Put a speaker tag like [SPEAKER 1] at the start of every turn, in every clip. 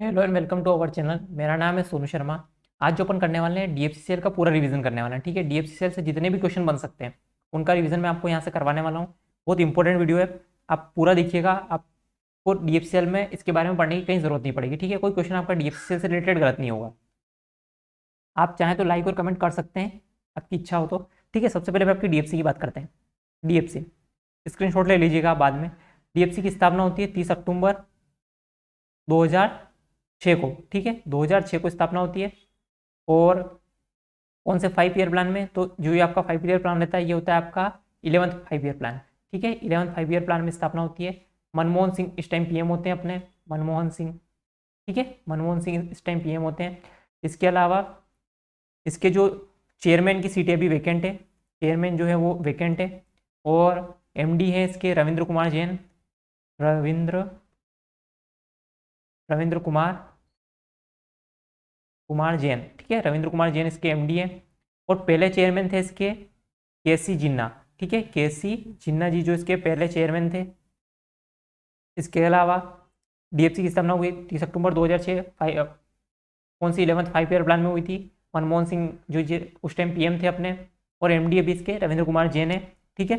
[SPEAKER 1] Hello and welcome to our channel. मेरा नाम है सोनू शर्मा। आज जो अपन करने वाले हैं डीएफसीसीएल का पूरा रिवीजन करने वाला है। ठीक है, डीएफसीसीएल से जितने भी क्वेश्चन बन सकते हैं उनका रिवीजन मैं आपको यहाँ से करवाने वाला हूँ। बहुत इंपॉर्टेंट वीडियो है, आप पूरा देखिएगा। आपको डीएफसीसीएल में इसके बारे में पढ़ने की कहीं जरूरत नहीं पड़ेगी। ठीक है, कोई क्वेश्चन आपका डीएफसीसीएल से रिलेटेड गलत नहीं होगा। आप चाहें तो लाइक और कमेंट कर सकते हैं, आपकी इच्छा हो तो। ठीक है, सबसे पहले मैं आपकी डीएफसी की बात करते हैं। डीएफसी स्क्रीनशॉट ले लीजिएगा आप बाद में। डीएफसी की स्थापना होती है 30 अक्टूबर 2006 को। ठीक है, 2006 को स्थापना होती है। और कौन से 5 ईयर प्लान में? तो जो ये आपका 5 ईयर प्लान रहता है ये होता है आपका 11th 5 ईयर प्लान। ठीक है, 11th 5 ईयर प्लान में स्थापना होती है। मनमोहन सिंह इस टाइम पीएम होते हैं अपने, मनमोहन सिंह। ठीक है, मनमोहन सिंह इस टाइम पीएम होते हैं। इसके अलावा इसके जो चेयरमैन की सीटें अभी वैकेंट है, चेयरमैन जो है वो वैकेंट है। और एमडी है इसके रविंद्र कुमार जैन, रविंद्र रविंद्र कुमार जैन। ठीक है, रविंद्र कुमार जैन इसके एमडी है। और पहले चेयरमैन थे इसके केसी जिन्ना। ठीक है, केसी जिन्ना जी जो इसके पहले चेयरमैन थे। इसके अलावा डीएफसी की स्थापना हुई 30 अक्टूबर 2006। कौन सी 11th 5 ईयर प्लान में हुई थी? मनमोहन सिंह जो उस टाइम पीएम थे अपने। और एमडी अभी इसके रविंद्र कुमार जैन है। ठीक है,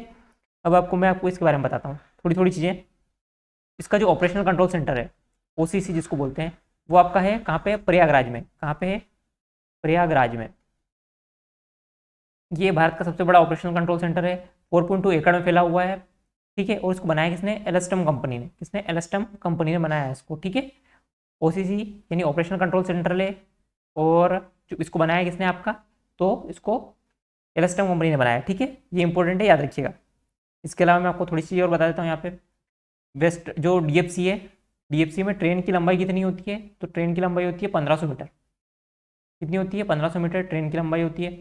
[SPEAKER 1] अब मैं आपको इसके बारे में बताता हूँ थोड़ी थोड़ी चीज़ें। इसका जो ऑपरेशनल कंट्रोल सेंटर है, ओसीसी जिसको बोलते हैं, वो आपका है कहाँ पे? प्रयागराज में। कहाँ पे है? प्रयागराज में। ये भारत का सबसे बड़ा ऑपरेशनल कंट्रोल सेंटर है। 4.2 एकड़ में फैला हुआ है। ठीक है, और इसको बनाया किसने? एलएसटम कंपनी ने। किसने? एलएसटम कंपनी ने बनाया है इसको। ठीक है, ओसीसी यानी ऑपरेशनल कंट्रोल सेंटर ले। और जो इसको बनाया किसने आपका? तो इसको एलएसटम कंपनी ने बनाया। ठीक है, ये इंपॉर्टेंट है, याद रखिएगा। इसके अलावा मैं आपको थोड़ी सी और बता देता हूँ यहाँ पे। वेस्ट जो डीएफसी है, डीएफसी में ट्रेन की लंबाई कितनी होती है? तो ट्रेन की लंबाई होती है 1500 मीटर। कितनी होती है? 1500 मीटर ट्रेन की लंबाई होती है।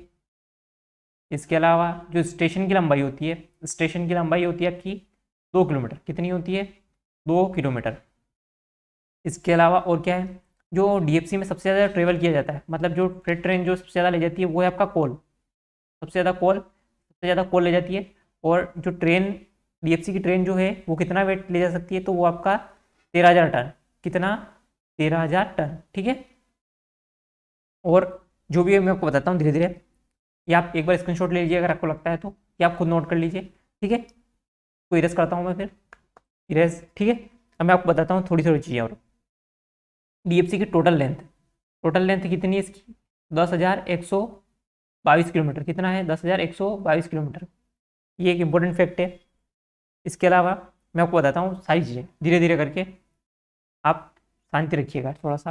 [SPEAKER 1] इसके अलावा जो स्टेशन की लंबाई होती है, स्टेशन की लंबाई होती है आपकी 2 किलोमीटर। कितनी होती है? 2 किलोमीटर। इसके अलावा और क्या है? जो डीएफसी में सबसे ज़्यादा ट्रेवल किया जाता है, मतलब जो फ्रेट ट्रेन जो सबसे ज़्यादा ले जाती है वो है आपका कोल। सबसे ज़्यादा कोल ले जाती है। और जो ट्रेन, डीएफसी की ट्रेन जो है वो कितना वेट ले जा सकती है? तो वो आपका 13,000 टन। कितना? 13,000 टन। ठीक है, और जो भी है मैं आपको बताता हूँ धीरे धीरे। या आप एक बार स्क्रीनशॉट ले लीजिए अगर आपको लगता है तो, या आप खुद नोट कर लीजिए। ठीक है, तो इरेज करता हूँ मैं फिर। इरेज। ठीक है, अब मैं आपको बताता हूँ थोड़ी थोड़ी चीज़ें और। डीएफसी की टोटल लेंथ कितनी है इसकी? 10,122 किलोमीटर। कितना है? 10,122 किलोमीटर। ये एक इंपॉर्टेंट फैक्ट है। इसके अलावा मैं आपको बताता हूँ सारी चीज़ें धीरे धीरे करके। आप शांति रखिएगा थोड़ा सा।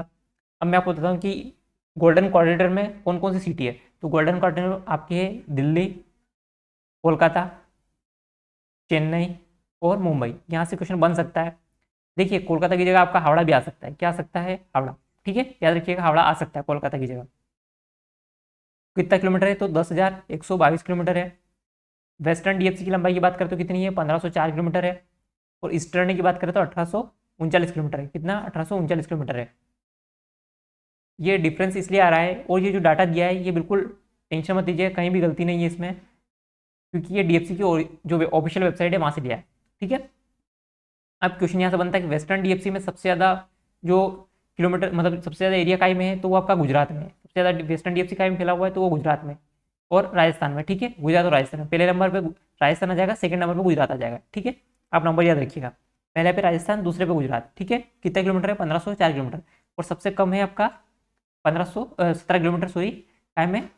[SPEAKER 1] अब मैं आपको बताता हूँ कि गोल्डन कॉरिडोर में कौन कौन सी सिटी है। तो गोल्डन कॉरिडोर आपकी है दिल्ली, कोलकाता, चेन्नई और मुंबई। यहाँ से क्वेश्चन बन सकता है। देखिए, कोलकाता की जगह आपका हावड़ा भी आ सकता है। क्या आ सकता है? हावड़ा। ठीक है, याद रखिएगा, हावड़ा आ सकता है कोलकाता की जगह। कितना किलोमीटर है? तो 10,122 किलोमीटर है। वेस्टर्न डीएफसी की लंबाई की बात करें तो कितनी है? 1504 किलोमीटर है। और ईस्टर्न की बात करें तो 1839 किलोमीटर है। कितना? 1839 किलोमीटर है। ये डिफरेंस इसलिए आ रहा है, और ये जो डाटा दिया है ये बिल्कुल टेंशन मत लीजिए, कहीं भी गलती नहीं है इसमें, क्योंकि ये डीएफसी की जो ऑफिशियल वेबसाइट है वहाँ से लिया है। ठीक है, अब क्वेश्चन यहाँ से बनता है कि वेस्टर्न डीएफसी में सबसे ज़्यादा जो किलोमीटर, मतलब सबसे ज़्यादा एरिया काई में है तो वो आपका गुजरात में है। सबसे ज़्यादा वेस्टर्न डीएफसी काई में फैला हुआ है तो वो गुजरात में और राजस्थान में। ठीक है, गुजरात और राजस्थान में पहले नंबर पे राजस्थान आ जाएगा, सेकंड नंबर पे गुजरात आ जाएगा। ठीक है, आप नंबर याद रखिएगा, पहले पे राजस्थान, दूसरे पे गुजरात। ठीक है, कितना किलोमीटर है? 1504 किलोमीटर। और सबसे कम है आपका 17 किलोमीटर, सॉरी, काय में?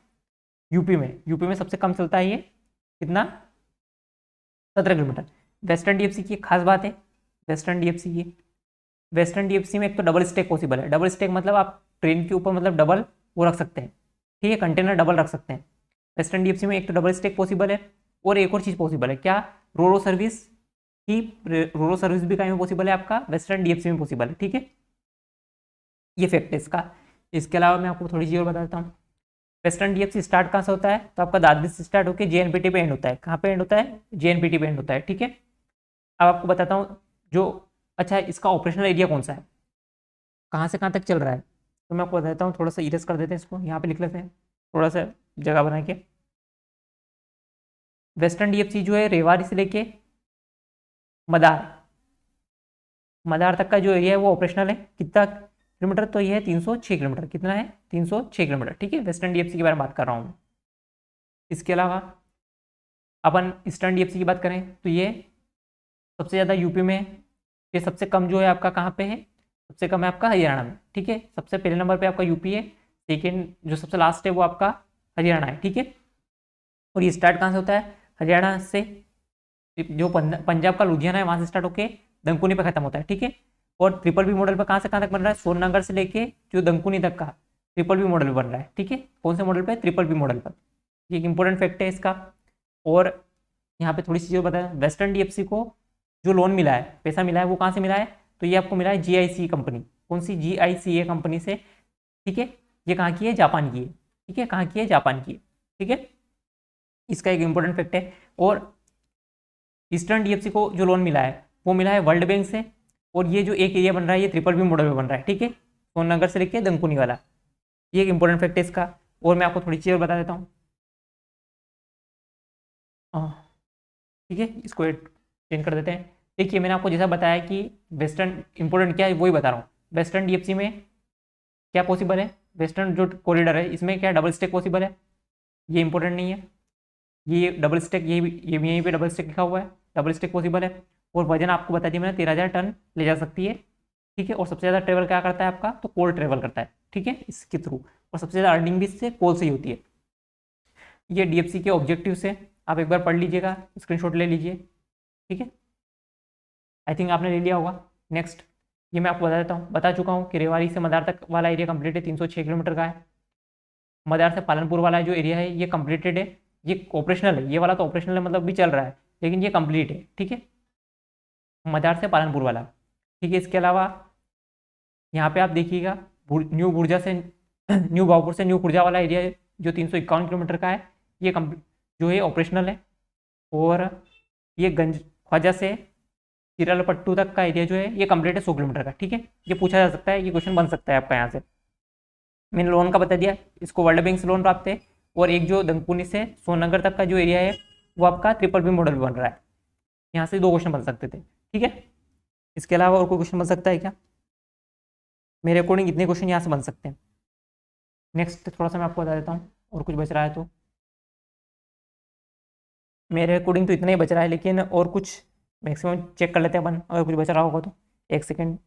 [SPEAKER 1] यूपी में सबसे कम चलता है ये। कितना? 17 किलोमीटर। वेस्टर्न डीएफसी की एक खास बात है, वेस्टर्न डीएफसी में एक तो डबल स्टेक पॉसिबल है। डबल स्टेक मतलब आप ट्रेन के ऊपर मतलब डबल वो रख सकते हैं। ठीक है, कंटेनर डबल रख सकते हैं। वेस्टर्न डीएफसी में एक तो डबल स्टेक पॉसिबल है, और एक और चीज़ पॉसिबल है। क्या? रोरो सर्विस की, रोरो सर्विस भी कहीं में पॉसिबल है आपका? वेस्टर्न डीएफसी में पॉसिबल है। ठीक है, ये फैक्ट है इसका। इसके अलावा मैं आपको थोड़ी चीज़ और बताता हूँ। वेस्टर्न डीएफसी स्टार्ट कहाँ से होता है? तो आपका दादरी से स्टार्ट होकर जेएनपीटी पे एंड होता है। कहाँ पे एंड होता है? जेएनपीटी पे एंड होता है। ठीक है, अब आपको बताता हूँ जो, अच्छा, इसका ऑपरेशनल एरिया कौन सा है, कहाँ से कहाँ तक चल रहा है, तो मैं आपको बताता हूँ। थोड़ा सा इरेज कर देते हैं इसको, यहाँ पे लिख लेते हैं थोड़ा सा जगह बना के। वेस्टर्न डीएफसी जो है रेवाड़ी से लेके मदार मदार तक का जो एरिया है वो ऑपरेशनल है। कितना? किलोमीटर, तो ये है 306 किलोमीटर। कितना है? 306 किलोमीटर। ठीक है, वेस्टर्न डीएफसी के बारे में बात कर रहा हूँ। इसके अलावा अपन ईस्टर्न डीएफसी की बात करें तो ये सबसे ज़्यादा यूपी में है, ये सबसे कम जो है आपका कहाँ पे है? सबसे कम है आपका हरियाणा में। ठीक है, सबसे पहले नंबर पे आपका यूपी है, सेकेंड जो सबसे लास्ट है वो आपका हरियाणा है। ठीक है, और ये स्टार्ट कहाँ से होता है? हरियाणा से, जो पंजाब का लुधियाना है वहाँ से स्टार्ट होके दंकुनी पे खत्म होता है। ठीक है, और ट्रिपल बी मॉडल पर कहाँ से कहाँ तक बन रहा है? सोननगर से लेके जो दंकुनी तक का ट्रिपल बी मॉडल बन रहा है। ठीक है, कौन से मॉडल पे? ट्रिपल बी मॉडल पर। ये एक इंपॉर्टेंट फैक्ट है इसका। और यहाँ पे थोड़ी सी चीज़ बताया, वेस्टर्न डीएफसी को जो लोन मिला है, पैसा मिला है, वो कहाँ से मिला है? तो ये आपको मिला है जीआईसी कंपनी। कौन सी? जीआईसीए कंपनी से। ठीक है, ये कहाँ की है? जापान की है। ठीक है, कहाँ की है? जापान की है। ठीक है, इसका एक इंपॉर्टेंट फैक्ट है। और ईस्टर्न डीएफसी को जो लोन मिला है वो मिला है वर्ल्ड बैंक से। और ये जो एक एरिया बन रहा है ये ट्रिपल बी मॉडल में बन रहा है। ठीक है, सोननगर से लेके दंकुनी वाला, ये एक इंपॉर्टेंट फैक्ट है इसका। और मैं आपको थोड़ी चीज़ और बता देता हूँ। ठीक है, इसको चेंज कर देते हैं। देखिए, मैंने आपको जैसा बताया कि वेस्टर्न इंपॉर्टेंट क्या है वही बता रहा हूँ। वेस्टर्न डीएफसी में क्या पॉसिबल है? वेस्टर्न जो कॉरिडोर है इसमें क्या डबल स्टेक पॉसिबल है? ये इंपॉर्टेंट नहीं है। ये डबल स्टेक, ये यहीं पे डबल स्टेक लिखा हुआ है, डबल स्टेक पॉसिबल है। और वजन आपको बता दिया मैंने, 13,000 टन ले जा सकती है। ठीक है, और सबसे ज़्यादा ट्रेवल क्या करता है आपका? तो कोल ट्रेवल करता है। ठीक है, इसके थ्रू। और सबसे ज़्यादा अर्निंग भी इससे कोल से ही होती है। ये डीएफसी के ऑब्जेक्टिव से आप एक बार पढ़ लीजिएगा, स्क्रीनशॉट ले लीजिए। ठीक है, आई थिंक आपने ले लिया होगा। नेक्स्ट, ये मैं आपको बता देता हूँ, बता चुका हूँ कि रेवाड़ी से मदार तक वाला एरिया कंप्लीट है, 306 किलोमीटर का है। मदार से पालनपुर वाला जो एरिया है ये कंप्लीटेड है, ये ऑपरेशनल है। ये वाला तो ऑपरेशनल है, मतलब भी चल रहा है, लेकिन ये कंप्लीट है। ठीक है, मदार से पालनपुर वाला। ठीक है, इसके अलावा यहाँ पे आप देखिएगा न्यू गुर्जा से न्यू भावपुर से न्यू खुर्जा वाला एरिया जो 351 किलोमीटर का है, ये जो है ऑपरेशनल है। और ये गंज ख्वाजा से चिरलपट्टू तक का एरिया जो है ये कंप्लीट है 100 किलोमीटर का। ठीक है, ये पूछा जा सकता है, ये क्वेश्चन बन सकता है आपका यहाँ से। मैंने लोन का बता दिया, इसको वर्ल्ड बैंक से लोन प्राप्त है। और एक जो दंकुनी से सोननगर तक का जो एरिया है वो आपका ट्रिपल बी मॉडल बन रहा है। यहाँ से 2 क्वेश्चन बन सकते थे। ठीक है, इसके अलावा और कोई क्वेश्चन बन सकता है क्या? मेरे अकॉर्डिंग इतने क्वेश्चन यहाँ से बन सकते हैं। नेक्स्ट थोड़ा सा मैं आपको बता देता हूँ, और कुछ बच रहा है तो। मेरे अकॉर्डिंग तो इतना ही बच रहा है, लेकिन और कुछ मैक्सिमम चेक कर लेते हैं अपन, अगर कुछ बच रहा होगा तो। एक सेकेंड।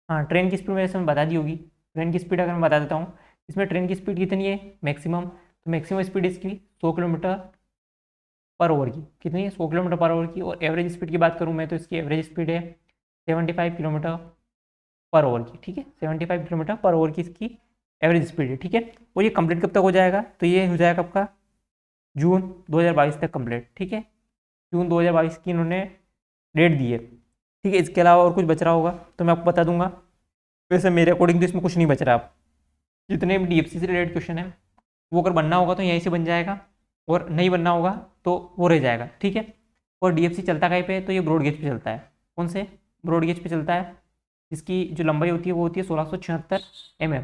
[SPEAKER 1] हाँ, ट्रेन की स्पीड मेरे से मैं बता दी होगी। ट्रेन की स्पीड अगर मैं बता देता हूँ, इसमें ट्रेन की स्पीड कितनी है मैक्सिमम? तो मैक्सिमम स्पीड इसकी 100 किलोमीटर पर आवर की। कितनी है? 100 किलोमीटर पर आवर की। और एवरेज स्पीड की बात करूँ मैं तो इसकी एवरेज स्पीड है 75 किलोमीटर पर आवर की। ठीक है, 75 किलोमीटर पर आवर की इसकी एवरेज स्पीड है। ठीक है, और ये कंप्लीट कब तक हो जाएगा? तो ये हो जाएगा आपका जून 2022 तक कंप्लीट। ठीक है, जून 2022 की इन्होंने डेट दी है। ठीक है, इसके अलावा और कुछ बच रहा होगा तो मैं आपको बता दूंगा। वैसे मेरे अकॉर्डिंग तो इसमें कुछ नहीं बच रहा। आप जितने भी डीएफसी से रिलेटेड क्वेश्चन है वो अगर बनना होगा तो यहीं से बन जाएगा, और नहीं बनना होगा तो वो रह जाएगा। ठीक है, और डीएफसी चलता कहीं पे? तो ये ब्रॉड गेज पे चलता है। कौन से? ब्रॉड गेज पे चलता है। इसकी जो लंबाई होती है वो होती है 1676 mm।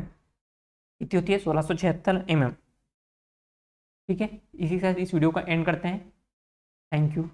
[SPEAKER 1] कितनी होती है? 1676 mm। ठीक है, इसी के साथ इस वीडियो का एंड करते हैं। Thank you.